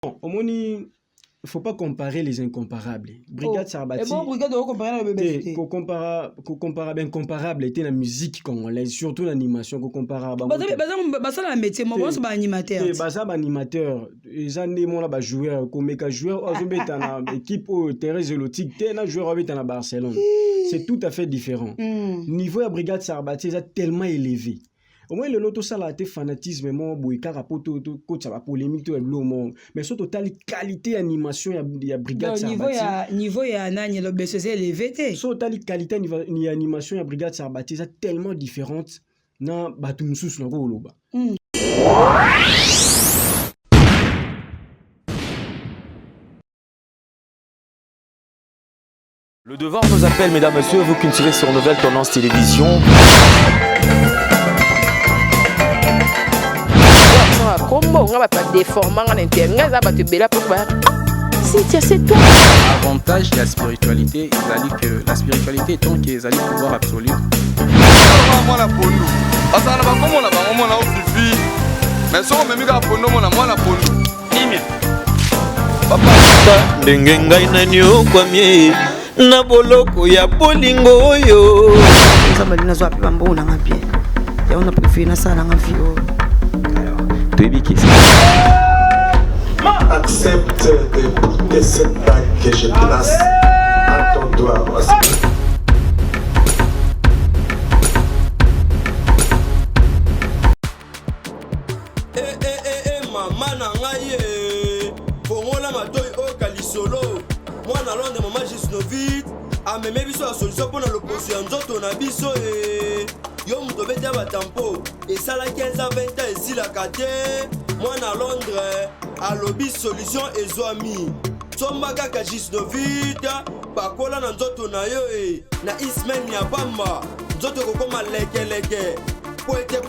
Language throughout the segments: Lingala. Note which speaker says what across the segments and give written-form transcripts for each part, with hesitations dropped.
Speaker 1: Au moins, il ne faut pas comparer les incomparables. Brigade Sarbati.
Speaker 2: Et bon, Brigade, on compare avec le bébé.
Speaker 1: Comparable, incomparable était la musique congolaise, surtout l'animation, qu'on compare.
Speaker 2: Ça, la métier, moi, c'est un animateur.
Speaker 1: C'est un animateur. Les années, moi, là, joueur, comme joueur, dans l'équipe Thérèse Zélotique, un joueur à Barcelone. C'est tout à fait différent. Niveau de la Brigade Sarbati, c'est tellement élevé. Au moins, le loto ça a été fanatisme, moi, boïka rapoto, coach, ça va polémique, tout le monde. Mais surtout, totale qualité animation, il y a Brigade Sarbati.
Speaker 2: Niveau, il y a un an, il y a le BCC élevé.
Speaker 1: Surtout, totale qualité animation, il y a Brigade Sarbati, c'est tellement différente. Non, Batumsus, le Goloba.
Speaker 3: Le devoir nous appelle, mesdames, messieurs, vous qui tirez sur Nouvelle Tendance Télévision.
Speaker 4: Avantage de la spiritualité, que la spiritualité étant qui est le pouvoir absolu.
Speaker 5: na boloko ya bolingo oyo
Speaker 2: nzambe nazo apiba mbona ngapie ya on a préféré na sala ngafi o
Speaker 3: Tobiki
Speaker 6: accepte d'écouter cette bague que je place à ton doigt.
Speaker 7: Maman na ngai fongola matoi o kalisolo mwana londe mama Gisnovit ameme biso ya solution mpona loposo ya nzoto na biso yo moto obeti ya batampo esala 15 20 ans esilaka te mwana Londres alobi solution ezwami somba kaka Gisnovit pakola na nzoto na yo na ismen ya pamba nzoto kokoma lekeleke pwete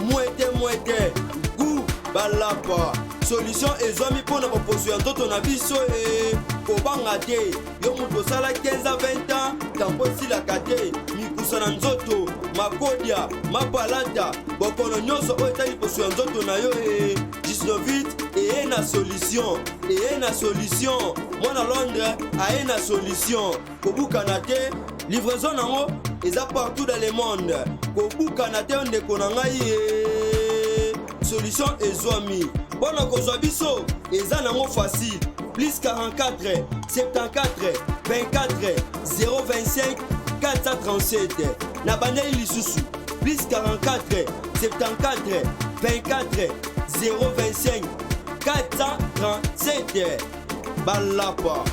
Speaker 7: mwete gu balapa solution ezwami mpona baposo ya nzoto na biso kobanga te yo moto osala 15 20 ans tampo esilaka te mikusa na nzoto makodia mapalata bokono nyonso oyo etali poso ya nzoto na yo Gisnovit eye na solution mwana Londres aye na solution kobukana te livraison nango eza partout dans le monde kobukana te ndeko na ngai solution ezwami mpona kozwa biso eza nango facile plus 44 74 24 025 437 na bandeli lisusu plus 44 74 24 025 437 balapa.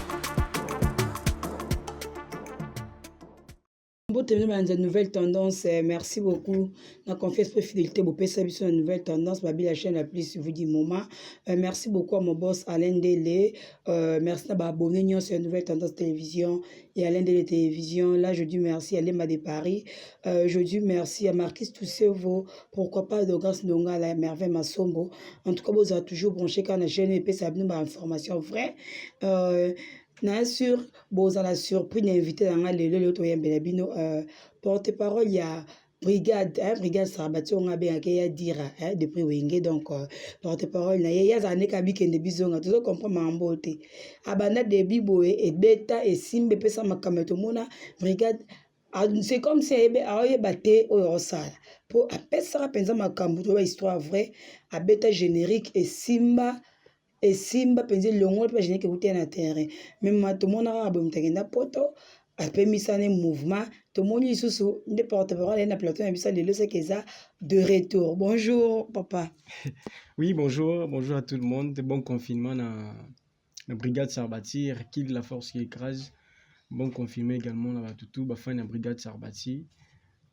Speaker 2: Une nouvelle tendance, merci beaucoup. La confiance pour fidélité, pour passer sur une nouvelle tendance, Babi la chaîne la plus vous dit moment. Merci beaucoup à mon boss Alain Dele. Merci à abonner sur une nouvelle tendance télévision et Alain Dele télévision. Là, je dis merci à Lema de Paris. Je dis merci à Marquis Toussevo. Pourquoi pas de grâce de la merveille Massombo. En tout cas, vous avez toujours branché quand la chaîne et puis ça nous information vraie. Bien sûr, vous avez la surprise d'inviter dans le porte-parole, il y a brigade Sarbati, on a bien à dire depuis Wenge, donc porte-parole, il y a des années qui ont tout comprendre ma beauté. Abana de Bibo et Beta et Simbe Pesa Makametomona, brigade, c'est comme si il y avait batté au Rosal. Pour appeler ça, penser ma cambuto, histoire vraie, à Beta générique et Simba. Et Simba pense le long pas génétique écouter na terrain même tout le monde a bon tagenda poto après mis ça mouvement tout le monde sous ne porte-parole na plateau na ça le c'est que ça de retour. Bonjour papa.
Speaker 1: Oui, bonjour à tout le monde. Bon confinement dans la brigade Sarbati, qui de la force qui écrase. Bon confinement également là tout ba fin la brigade Sarbati.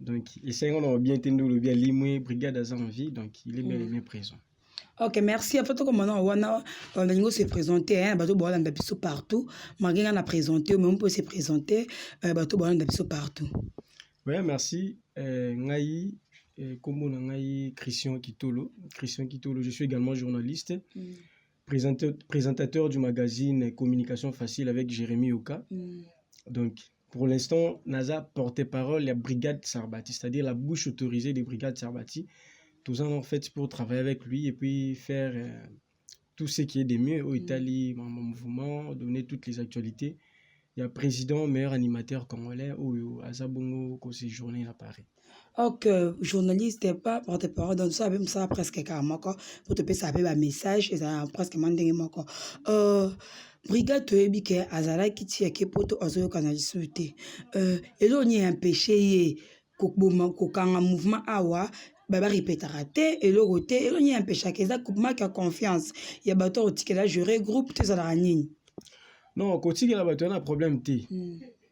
Speaker 1: Donc essayons on a bien entendu le bien limé brigade à envie donc il est bel et bien présent.
Speaker 2: Ok, merci. En fait, comme on a se présenter, bateau bois dans biso partout. Malgré qu'on a présenté, mais on peut se présenter, bateau bois dans biso partout.
Speaker 1: Oui, merci. Ngai, comme on a Christian Kitolo, je suis également journaliste, présentateur du magazine Communication Facile avec Jérémy Oka. Donc, pour l'instant, NASA porte-parole la brigade Sarbati, c'est-à-dire la bouche autorisée des brigades Sarbati. Tout ça en fait pour travailler avec lui et puis faire tout ce qui est de mieux au Italie, mon mouvement, donner toutes les actualités. Il y a président, meilleur animateur congolais, ou Azabongo, qui séjourné à Paris.
Speaker 2: Ok, journaliste, pas porte-parole, donc ça, même ça presque carrément, pour te passer un message, et ça presque mandé moko. Brigade toyebi ke azala kiti ya kepoto ozoyo kanalisute. Et là on y a empêché kokanga mouvement awa. Baba répétera te et le côté et là on y a empêché que ça coupe ma confiance. Il y a bateau au ticket là gérer groupe tout ça la nini.
Speaker 1: Non, côté que la bateau on a problème t.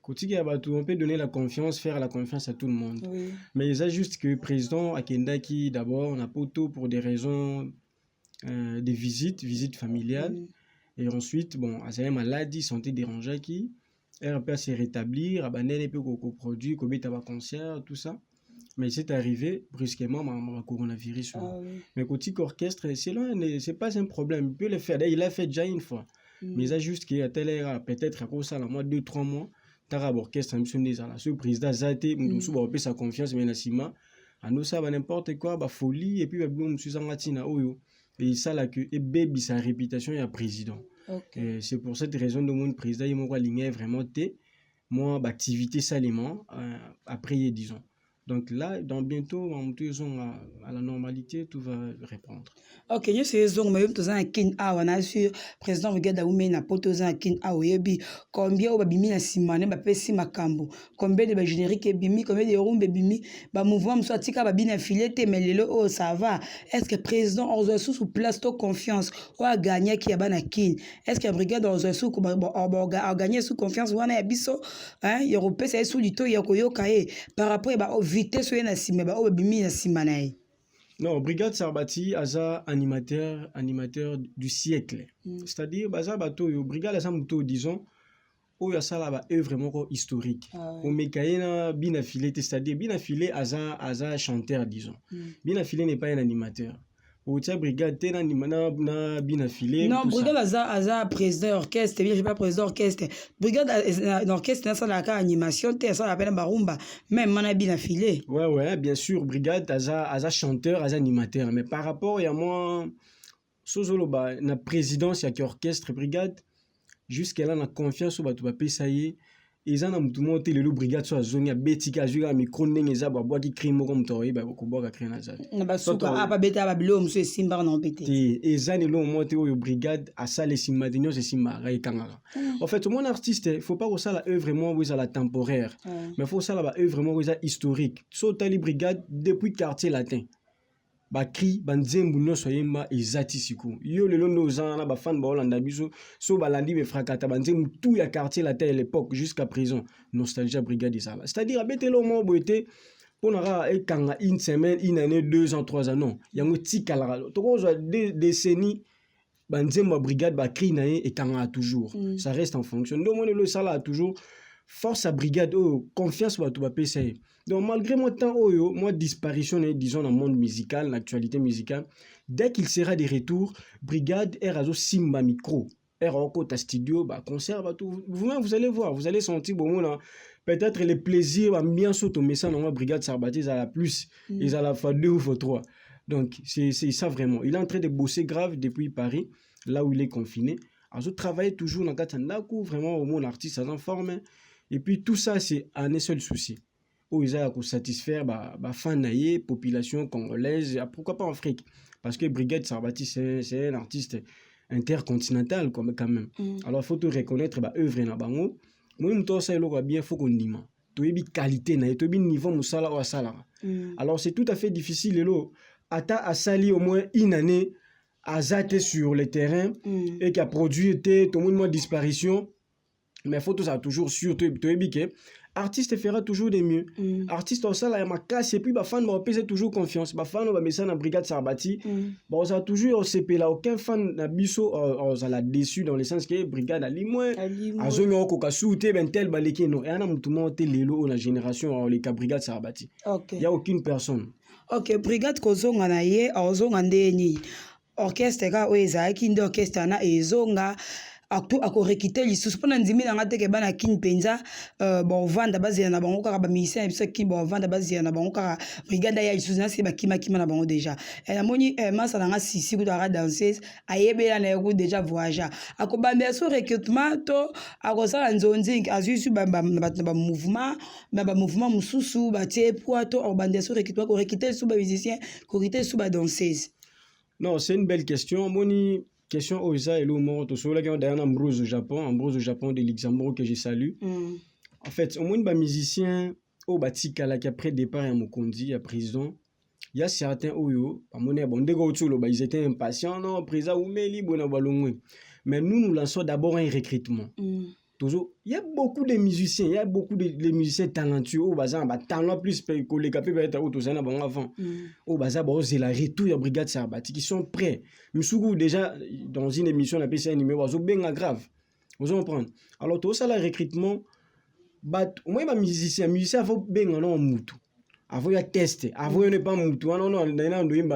Speaker 1: Côté que la bateau on peut donner la confiance, faire la confiance à tout le monde. Oui. Mais il y a juste que le président Akendaki d'abord on a poto pour des raisons de visites familiales. Et ensuite, bon, à sa maladie, santé dérangée qui, elle peut se rétablir, abandonner un peu de produits, comme tabac concert, tout ça. Mais c'est arrivé brusquement, ma coronavirus. Oui. Mais côté orchestre, c'est pas un problème. Il peut le faire. Il l'a fait déjà une fois. Mais il a juste qu'il y a tel peut-être à cause de 2-3 mois, t'as orchestre, ce président Zate, nous sa confiance, mais Nassima, à nous ça va n'importe quoi, folie, et puis nous sommes en latina, et ça là que et baby sa réputation est à président. Okay. C'est pour cette raison que mon président il m'a aligné vraiment moi activité salement après disons. Donc là, dans bientôt, à la normalité, tout va répondre.
Speaker 2: Ok, je sais que même tous un kin awa na sur président regarde où mais na poto un kin awa yebi combien au babimi na simane ba pesi makambo combien de ba générique bimi combien de rumbe bimi ba mouvement soit tika ba bina filete mais lelo oh ça va est-ce que président on sous place to confiance ou a gagner qui a bana kin est-ce que brigade on sous a gagner sous confiance wana ya biso hein européen c'est sous lito ya koyoka par rapport ba vitesse na sima ba o bimi na sima na ye.
Speaker 1: Non, Brigade Sarbati aza animateur du siècle. C'est-à-dire baza bato yo Brigade asa muto disons o ya sala ba œuvre vraiment historique. O mekaena bina filé, c'est-à-dire bina filé aza chanteur disons. Bina filé n'est pas un animateur. Ou tia Brigade te na bina filé.
Speaker 2: Non, Brigade aza président orchestre, bien je pas président orchestre. Brigade orchestre ça la animation te ça la peine barumba même mana bina filé.
Speaker 1: Ouais, bien sûr Brigade aza chanteur, aza animateur, mais par rapport à moi sozoloba na présidence ya orchestre Brigade jusqu'à là na confiance au batu ba pesaye. Ils ont tout le monde le brigade sur la zone betika azura micro ndenge za ba boaki crime comme toi ba ko boka crime na za
Speaker 2: na ba suka apa beta ba bilo monsieur simba na pété
Speaker 1: et za ne lo monte au brigade à ça les simadinyo c'est simara et kangara en fait mon artiste faut pas que ça la œuvre vraiment où ça la temporaire mais faut ça la œuvre vraiment où ça historique so tali brigade depuis quartier latin ba cri banzembu no soyemba ezati siku yo lelo nozana na ba fan ba Hollanda biso so balandi be frakata banzembu tout ya quartier la telle époque jusqu'à présent nostalgie brigade ça c'est-à-dire abetelo mo boete ponara e kanga une semaine une année 2 ans 3 ans non yango tikala to ko des décennies banzembu brigade ba cri na e kanga toujours ça reste en fonction donc le ça là toujours force à brigade confiance ba to ba pesa. Donc malgré mon temps moi disparition disons dans le monde musical, l'actualité musicale, dès qu'il sera de retour, brigade erazo simba micro, eroko ta studio, bah concert bah tout. Vous allez voir, vous allez sentir bon là, peut-être les plaisirs ambiance automé ça dans brigade Sarbati à la plus, ils à la fois 2 ou 3. Donc c'est ça vraiment. Il est en train de bosser grave depuis Paris, là où il est confiné. Azo travaille toujours dans Katandaku, vraiment au monde artiste en forme. Et puis tout ça c'est un seul souci. Où ils ont satisfaire fan naïe population congolaise, pourquoi pas en Afrique parce que Brigade Sarbati c'est un artiste intercontinental quand même. Alors faut te reconnaître œuvre na bango moi m'to ça il bien faut qu'on dise to yebi qualité na to bi niveau musala ou sala. Alors c'est tout à fait difficile lelo ata asali au moins une année azate sur le terrain et qui a produit tout le monde disparition mais faut tout ça toujours sûr to yebi que artiste fera toujours de mieux. Artiste en salle, il y a casse et puis bah fan va peser toujours confiance. Bah fan va mettre ça dans brigade Sarbati. Bah on a toujours CP là aucun fan na biso on a déçu dans le sens que brigade a limoué. Azomi on koka souté ben tel baleke non. Et on a tout le monde lelo la génération les cas brigade Sarbati. Il y a aucune personne.
Speaker 2: OK, brigade kozonga na ye ozonga ndeni. Orchestre ka oeza ki ndo orchestre na ezonga akorekite lisusu mpona ndimi na nga teke bana kini mpenza bovanda bazela na bango kaka bamisien na biso kini bovanda bazela na bango kaka brigade ya lisusu nasi bakimakima na bango deja namoni masa na nga sisi kutu aka danseuse ayebela na yeku deja voyageur akobambela so recrutement to akosala nzonzi azwi su bato na bamouvement mosusu batie poids to akobandela so recrutement korekite lisusu bamusicien korekite lisusu badanseuse.
Speaker 1: Non, c'est une belle question. Moni question Oza et Lomo, tout ça, là, qui est Ambrose au Japon de Luxembourg que je salue. En fait, au moins, musicien, au Batika, là, qui après départ à Mokondi, à prison, il y a certains Oyo, à mon bon, ils étaient impatients, non, prison, ou Meli, mais nous lançons d'abord un recrutement. Toujours, il y a beaucoup de musiciens, il y a beaucoup de musiciens talentueux au bazar, talent plus que les capés peut-être au Tozana bon avant. Au bazar, c'est la retour de la brigade Sarbati qui sont prêts. Moussou déjà dans une émission la PCA numéro oiseau bien grave. Vous en prendre. Alors tout ça le recrutement, au moins musicien faut bien en moutou. Avant il tester, avant il n'est pas moutou. Non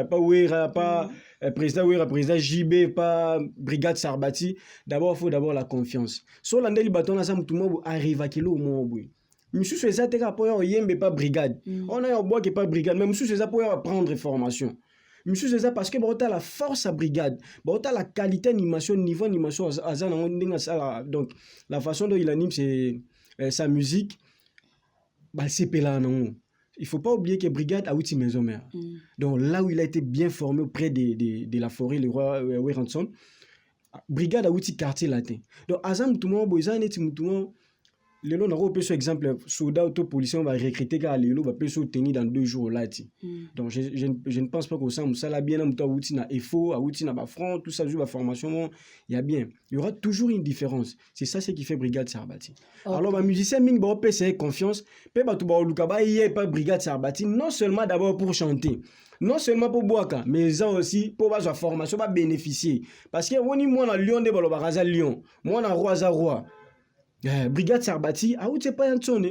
Speaker 1: pas ouera pas président Ouera, président JB, pas brigade Sarbati. D'abord, il faut d'abord la confiance. Sur l'andeli bâton, là, ça tout le monde arrive à kilo au moins. Monsieur, c'est ça, t'es pour yembe pas brigade. On a un bois qui est pas brigade, mais monsieur, c'est ça pour prendre formation. Monsieur, c'est ça parce que bon, t'as la force à brigade, bon, t'as la qualité animation, niveau animation, donc la façon dont il anime sa musique, bah, c'est pélant, non. Il ne faut pas oublier que Brigade a outil maison mère. Donc là où il a été bien formé auprès de la forêt, le roi Weranson, Brigade a outil quartier latin. Donc Azam tout le monde, Boizan et tout le monde, le long n'a pas par exemple soldat auto policier on va recruter car le lot va peut se tenir dans 2 jours là. Donc je ne pense pas que ça là bien am to outil na effort, outil na ba front, tout ça joue la formation, il y a bien. Il y aura toujours une différence. C'est ça ce qui fait Brigade Sarbati. Okay. Alors ba musicien ming ba peut se confiance, peut ba tout ba lukaba y pas Brigade Sarbati non seulement d'abord pour chanter. Non seulement pour boire, mais aussi pour avoir formation, pour bénéficier. Parce que on y moi na Lyon de Balobaraza Lyon, moi na Roi. Brigade Sarbati, c'est pas un tonne.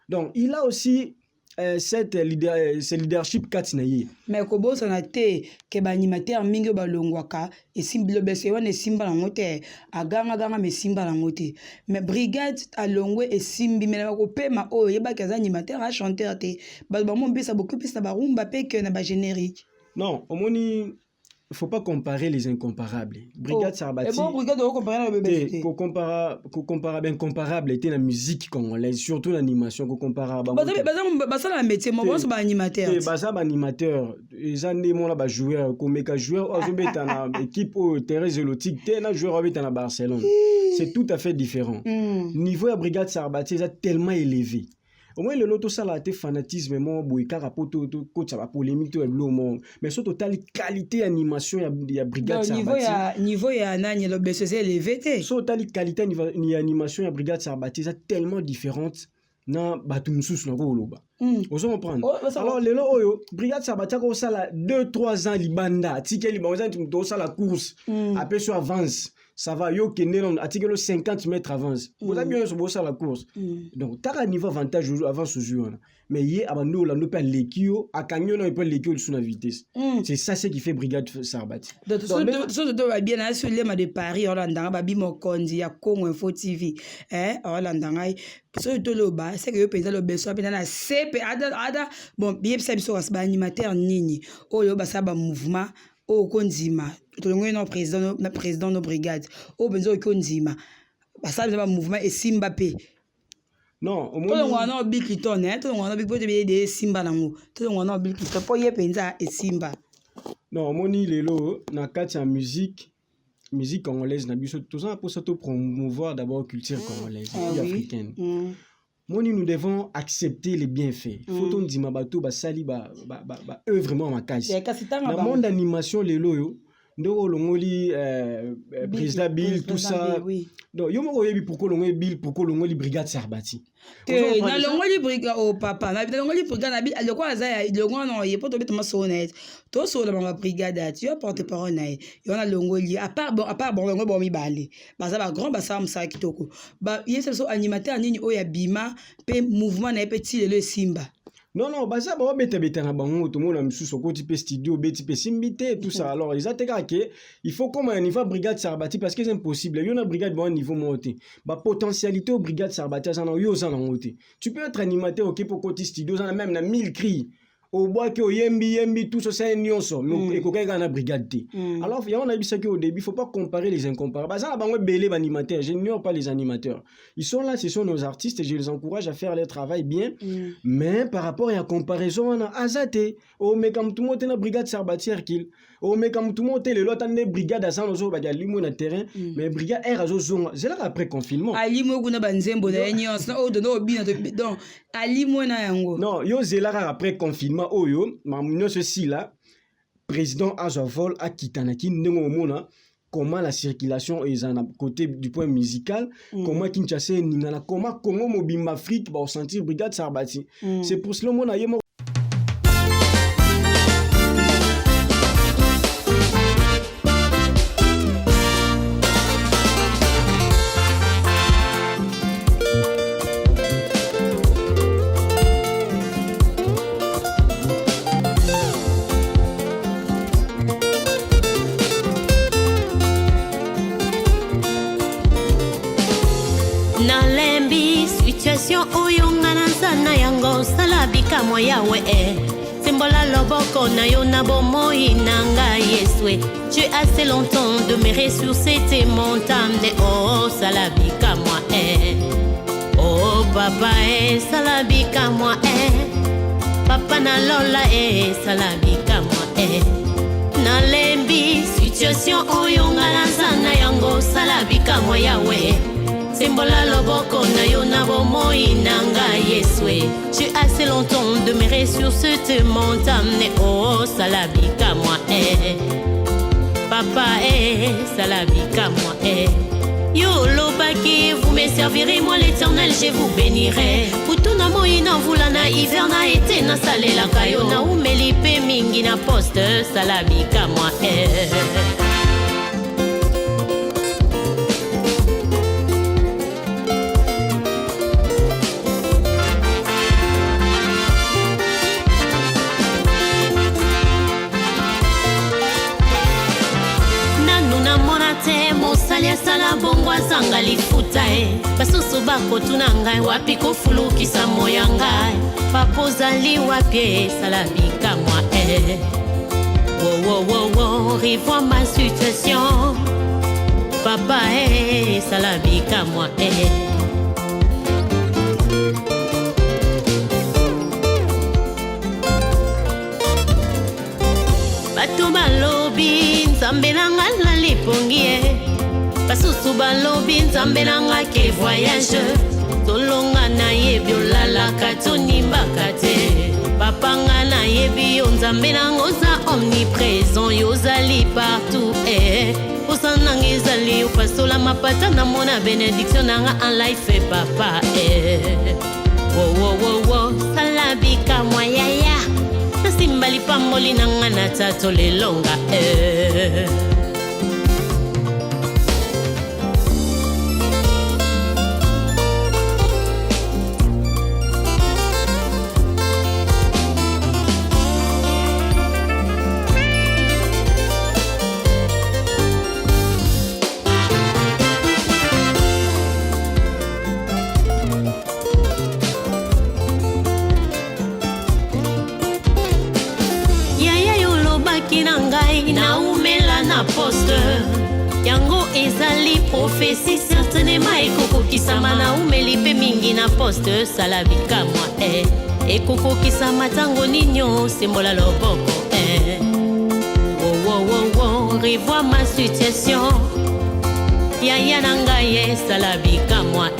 Speaker 1: Donc, il a aussi ce leadership katinaye.
Speaker 2: Mais kobo sanate ke ba animateur mingi ba longwaka et simble bese wana simba na ngote aganga me simba na ngote. Mais brigade a longwe et simbi mais ba ko pema o yeba kaza animateur a chanteur te. Ba mo mbisa beaucoup plus na ba rumba pe que na ba générique.
Speaker 1: Non, au moni il ne faut pas comparer les incomparables. Brigade Sarbati.
Speaker 2: Et bon, Brigade doit comparer le bébé.
Speaker 1: Comparable était la musique congolaise, surtout l'animation qu'on compare.
Speaker 2: Basa la métier, moi je suis animateur.
Speaker 1: Basa animateur, les années moi là joueur, comme joueur, aujourd'hui dans l'équipe Thérèse Elotique, t'es un joueur avec à Barcelone. C'est tout à fait différent. Niveau de Brigade Sarbati, c'est tellement élevé. Au moins le loto ça là été fanatisme mon boy carapoto coach ça va polémique tout le monde mais surtout totale qualité animation il y a Brigade Sarbati
Speaker 2: niveau ya nani le BCC élevé té
Speaker 1: so totale qualité ni animation il y a Brigade Sarbati c'est tellement différente na batu mususu na ko loba ozo comprendre alors le lo oyo Brigade Sarbati ko ça là 2-3 ans libanda tike libanda to ça la course après sur avance ça va yo kenelon article 50 mètres avance vous avez bien sur ça la course donc t'as un niveau avantage avant ce jour mais hier abando la no pas l'équio à cagnon on peut l'équio sur la vitesse c'est ça ce qui fait Brigade Sarbati
Speaker 2: donc tout va bien sur les de Paris Hollanda ba bi mokondi ya Congo Info TV Hollanda ngai so to lo ba c'est que yo pesa lo beso pe na CP ada bon bien ça biso ba animateur nini oyo ba sa ba mouvement au Konzima, le président de brigade, au Benzo Konzima, ça c'est un mouvement et Simbape.
Speaker 1: Non, au
Speaker 2: moins. Tout le monde a un big kiton, tout le monde a un big pot de Simba nango, tout le monde a un big kiton pour y penser et Simba.
Speaker 1: Non, au moins les lots, na katia musique congolaise, na biso tout ça pour s'auto promouvoir d'abord culture congolaise et africaine. Nous devons accepter les bienfaits. Faut on dit mabato ba sali ba vraiment ma case. Dans le monde d'animation les loyo ndo longoli président Bill tout ça. Donc yo mo yebi pourquoi longoli Bill pourquoi longoli Brigade Sarbati.
Speaker 2: Na longoli brigade au papa na longoli brigade na Bill le quoi ça le quoi non il peut tomber tellement honnête. To so la brigade tu porte parole na yo na longoli à part bon longoli bon mi balé. Ba ça ba grand ba ça msa kitoko. Ba yese so animateur nini o ya bima pe mouvement na petit le Simba.
Speaker 1: Non, bah ça, bah, bête na bango, tout le monde a mis sous son côté studio, bête simbité, tout ça. Alors, ils attaquent que il faut comme un niveau brigade Sarbati parce que c'est impossible. Il y a une brigade bon niveau monté. Bah, potentialité au brigade Sarbati, ça n'a eu ça monté. Tu peux être animateur, ok, pour côté studio, ça n'a même 1000 cris. Au bois que yembi tout ça c'est un nyonso mais kokai kana brigade alors on a vu ça qu'au début il faut pas comparer les incomparables bah ça la bango belé animateurs j'ignore pas les animateurs ils sont là ce sont nos artistes et je les encourage à faire leur travail bien mais par rapport à la comparaison on a azate au mais comme tout le monde est na brigade Sarbati Hercule au mais comme tout le monde est le lot de brigade à ça nous ba dia limo na terrain mais brigade air azo zonga c'est là après confinement
Speaker 2: alimo kuna banzembo na nyonso o dono obina donc alimo na yango
Speaker 1: non yo zela après confinement oyo mamunyo ceci là président Azovol a kitanaki ndenge mona comment la circulation est à côté du point musical comment Kinshasa ningana comment Congo mobimba Afrique va sentir brigade Sarbati c'est pour cela mona yemo
Speaker 8: salabika moya we Simbola loboko na yo na bomoi nanga yeswe. Tu as assez longtemps demeuré sur cette montagne. Oh salabika moi oh papa salabika moi papa na lola salabika moi na lembi situation oyonga na sana yango salabika moya we. Simbola loboko na yo na bomoi nanga yeswe. Tu as assez longtemps demeuré sur cette montagne. Oh salabika moi papa salabika moi yo lobaki vous me servirez moi l'éternel je vous bénirai. Putuna moina vulana hiver na été na salela kayo na umelipe mingi na poste salabika moi sala bongwa zanga lifuta basusu bako tunanga wapi kofulukisa moya ngai papozali wapi salabika moi wo revois ma situation papa salabika moi bato balobi nzambe nanga na lipongi basusu balobi nzambe nanga ke voyage tolonga na yebi olalaka tonimbaka te papa nga na yebi yo nzambe nanga oza omniprésent yo ozali partout posa nanga ezali opasola mapata na mona bénédiction nanga en life papa wo salabika mwa yaya nasimbali pamboli nanga na tato lelonga na umela na poste yango ezali prophétie certainement ekokokisama na umeli pe mingi na poste salabika moi ekokokisama tango ninyo simbola loboko wo revois ma situation yaya na ngai salabika moi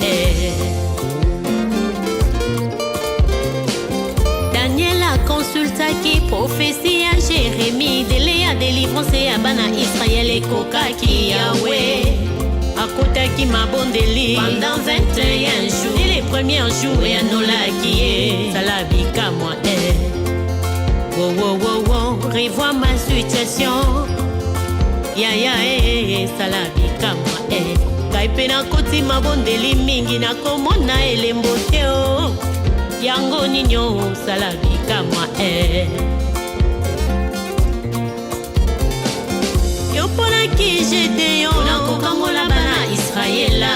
Speaker 8: Daniela consultaki prophétie à Jérémie délai à délivrance à bana Israël et kokaki Yahweh akotaki mabondeli pendant 21 jours et les premiers jours et anolaki salabika moi wo revois ma situation yaya salabika moi kaipe na koti mabondeli mingi na komona elembo te yango ninyo osala bikamwa yo mponaki Gédéon nakokangola bana Israela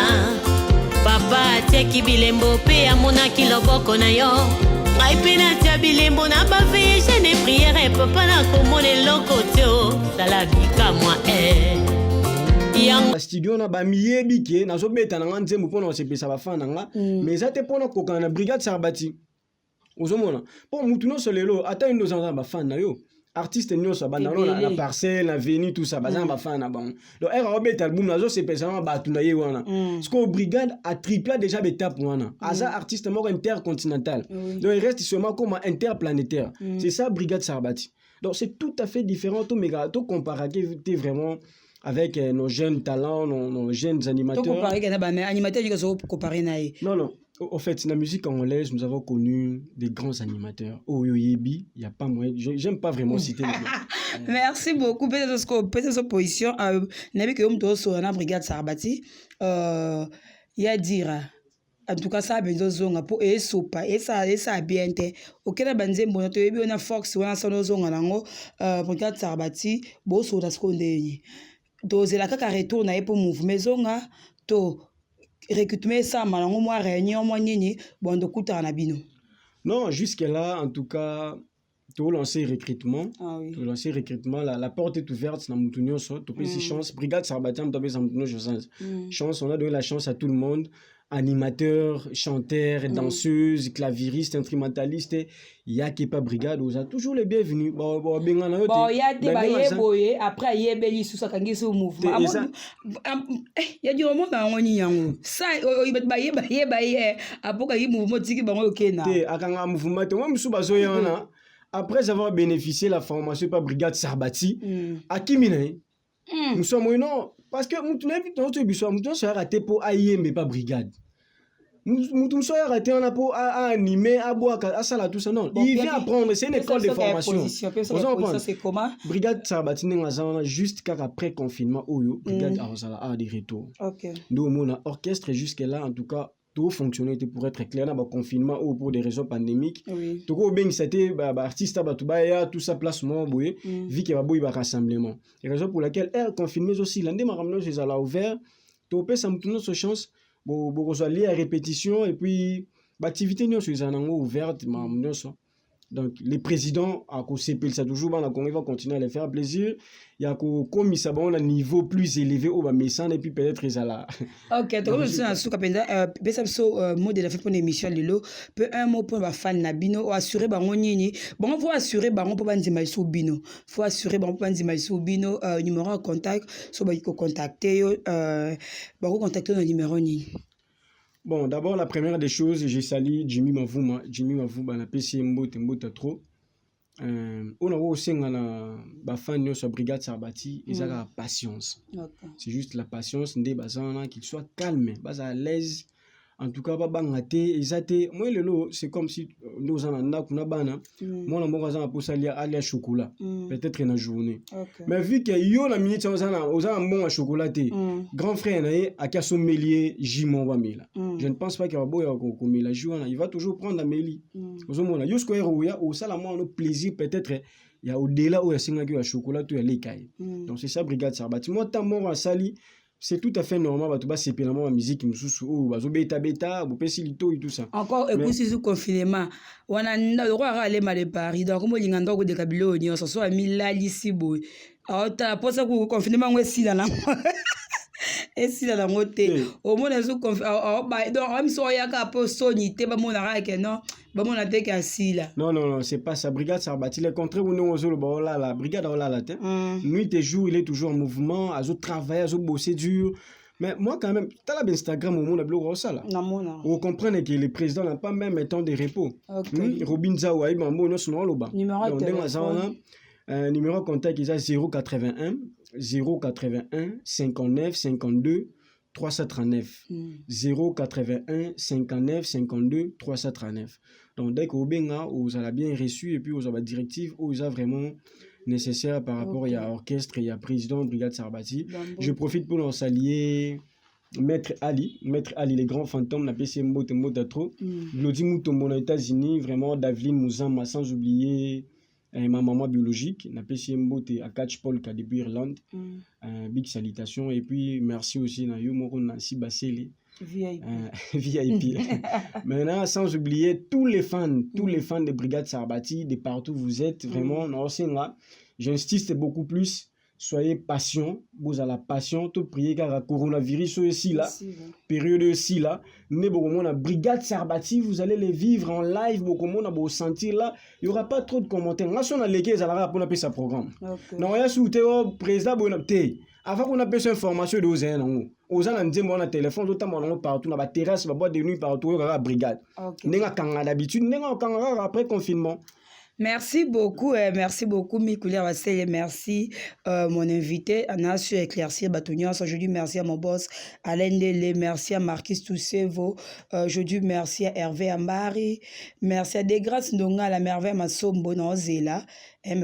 Speaker 8: papa atiaki bilembo mpe amonaki loboko na yo ngai mpe natia bilembo na baveye jene priere papa nakomona eloko te osala bikamwa
Speaker 1: studio na bamiyebi ke nazobeta na nga nzembo mpona kosepesa bafana na nga mais eza te mpona kokana na brigade Sarbati ozomona mpo mutu nyonso lelo ata ino oza na bafana na yo artiste nyonso abanda na parcelle na veni tout ça baza na bafana na bango donc ere obeta album nazosepesa na bato na ye wana siko brigade atripla déjà betape wana aza artiste moko intercontinental donc il reste seulement comme interplanétaire c'est ça brigade Sarbati donc c'est tout à fait différent to comparer vraiment avec nos jeunes talents, nos jeunes animateurs. Non. En fait, dans la musique congolaise, nous avons connu des grands animateurs. Oh, Yebi, il n'y a pas moyen. J'aime pas vraiment citer les noms.
Speaker 2: Merci beaucoup. Peut-être cette position. Nabi que on doit sur la brigade Sarbati. Il y a dire. En tout cas, ça a besoin de zonga pour et sopa et ça bien été. Ok, la bande bon, tu es bien na Fox ou na sono zonga nango. Brigade Sarbati, bon sur la seconde. Doze la kaka retourne pour mouvement zonga to recrutement ça malango moi réunion moi nini bon de kuta na bino.
Speaker 1: Non, jusque là en tout cas to lancer recrutement. Ah oui. To lancer recrutement la porte est ouverte na mutunyo so to pesi chance brigade Sarbati am to pesi mutunyo chance on a donné la chance à tout le monde. Animateurs, chanteurs, danseuses, claviristes, instrumentalistes, il y a qui pas brigade, vous êtes toujours les bienvenus. Bon, il
Speaker 2: y a des baillés, après il y a des sous ça kangi sous mouvement. Il y a du moment dans on y a ça, il va bailler, après il mouvement tiki bango okena.
Speaker 1: Akanga mouvement, moi musu bazo yana. Après avoir bénéficié la formation par brigade Sarbati, à Kimine, nous sommes non. Parce que nous avons raté pour aïe mais pas brigade. Nous avons raté on a pour animer, à boire, à ça tout ça non. Il vient apprendre, c'est une école de formation.
Speaker 2: C'est comment?
Speaker 1: Brigade Sarbati n'a juste car après confinement, brigade a des retours. Nous on a orchestre jusque là en tout cas. Tout fonctionnait pour être clair dans le confinement ou pour des raisons pandémiques. Tout bien c'était artiste tout ça place moi vu qu'il y a un rassemblement. Et raison pour laquelle elle confinement aussi l'année maramno c'est à la ouvert. Tout peut ça me ce chance pour aller à répétition et puis l'activité nous c'est ouverte maramno ça. Donc les présidents à CPL ça toujours on va continuer à les faire plaisir. Il y a comme ça bon un niveau plus élevé au Messan et puis peut-être ça là.
Speaker 2: OK, donc je suis en sous capenda mot de la fait pour l'émission lelo peut un mot pour ba fan na bino assurer ba nini. Bon faut assurer ba on peut banzima sou bino. Faut assurer ba on peut banzima sou bino numéro de contact so ba ko contacter ba ko contacter le numéro ni.
Speaker 1: Bon, d'abord, la première des choses, j'ai sali Jimmy Mavouma. Jimmy Mavouma, na PC Mbote trop. On a aussi un fan sur Brigade Sarbati, ils ont la patience. C'est juste la patience, qu'il soit calme, à l'aise. En tout cas, moi, c'est comme si nous en avons moi, on chocolat, peut-être une journée. Mais vu que yo la minute, on a un bon chocolat, grand frère, a son mélier, Jimon Wamela. Je ne pense pas qu'il y a un bon mélange, il va toujours prendre la mélie. Au salamon, plaisir, peut-être, il y a au-delà où il y a un chocolat, il y a l'écaille. Donc, c'est ça, Brigade Sarbati. Moi, tant que sali. C'est tout à fait normal, tu vas séparer la musique, ou bêta, ou pessilito et tout ça.
Speaker 2: Encore, écoute, si vous confinement, on a le droit à aller mal Paris, donc comme il y a un droit de Kabylie, on se soit mis là, ici, boy. Alors, tu as pas ça pour confinement, on est ici dans la et si la motte au moins les autres donc même si on y a qu'à peu soniter bah mon arrêt non bah mon attaque qu'à si là
Speaker 1: non c'est pas ça brigade Sarbati le contraire où nous on là la brigade là la tête nuit et jour il est toujours en mouvement à travailler à bosser dur. Mais moi quand même tu as la Instagram au monde blog ça là non on comprend que le président n'a pas même temps de repos. Robin Zawa il m'a bon non son loba numéro contact il a 081 59 52 339 081 59 52 339. Donc dès que vous avez bien reçu et puis vous avez directive vous avez vraiment nécessaire par rapport à l'orchestre et à président de Brigade Sarbati. Je profite pour en saluer Maître Ali, les grands fantômes, na PC Mbote trop. Glody Moutombo aux États-Unis, vraiment Daveline Mouzama, sans oublier ma maman biologique, na PC Mbote à Catch Paul depuis Irlande. Big salutation et puis merci aussi na Yomoro Nancy Basele. VIP. Maintenant, sans oublier tous les fans de Brigade Sarbati, de partout où vous êtes, vraiment, j'insiste beaucoup plus. Soyez patient, vous avez la passion, tout prier car le coronavirus aussi là, période aussi là, mais beaucoup de Brigade Sarbati, vous allez les vivre en live, beaucoup de monde va sentir là, il n'y aura pas trop de commentaires. Là, si on a les caisses, alors on appelle ça programme. Non, il y a souté au président Bonapté. Avant qu'on appelle cette information de Ozen, on a un téléphone, notamment partout, dans la terrasse, la boîte de nuit partout, il y a la brigade. D'habitude, après confinement.
Speaker 2: Merci beaucoup, Mikoulia Wassele, merci mon invité, Anna sur éclaircir Batonios. Aujourd'hui, merci à mon boss Alain Dele, merci à Marquis Toussevo, aujourd'hui, merci à Hervé Ambari, merci à Desgrâces Ndonga, la merveille Massombo Nozela,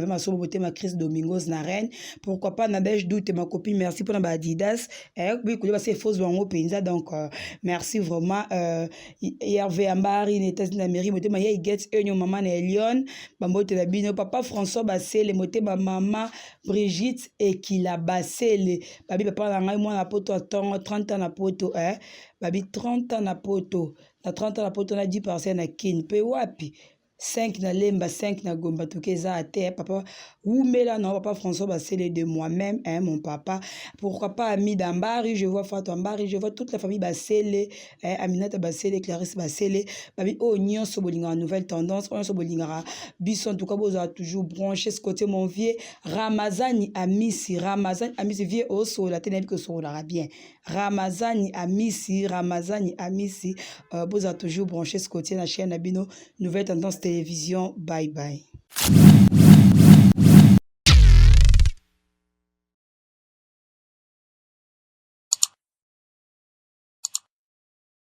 Speaker 2: Massombo ma Chris Domingos Naren, pourquoi pas Nadège Doute, ma copine, merci pour la Adidas, Mikoulia Wassele Fos Wango Penza, donc merci vraiment, Hervé Ambari, Nétas Namiri, Motema Yé Gets, Eunion Maman et Lyon, papa François Bassele, ma maman Brigitte et qui l'a Bassele. Babi papa na moi na poto 30 ans na poto babi 30 ans na poto. Na 30 ans na poto na 10% na kin pe wapi. 5 na lemba 5 na gomba tukeza à terre papa Oumela non papa François Bassele de moi-même mon papa pourquoi pas Ami Dambari je vois Fatou Ambari je vois toute la famille Bassele Aminata Bassele Clarisse Bassele babi Onyon Sobolinga nouvelle tendance Onyon Sobolinga biso en tout cas vous avez toujours branché ce côté mon vieux Ramazani Amisi vieux oso la ténèbre que sur la bien Ramazani Amisi vous avez toujours branché ce côté la chaîne Abino nouvelle tendance télévision bye bye.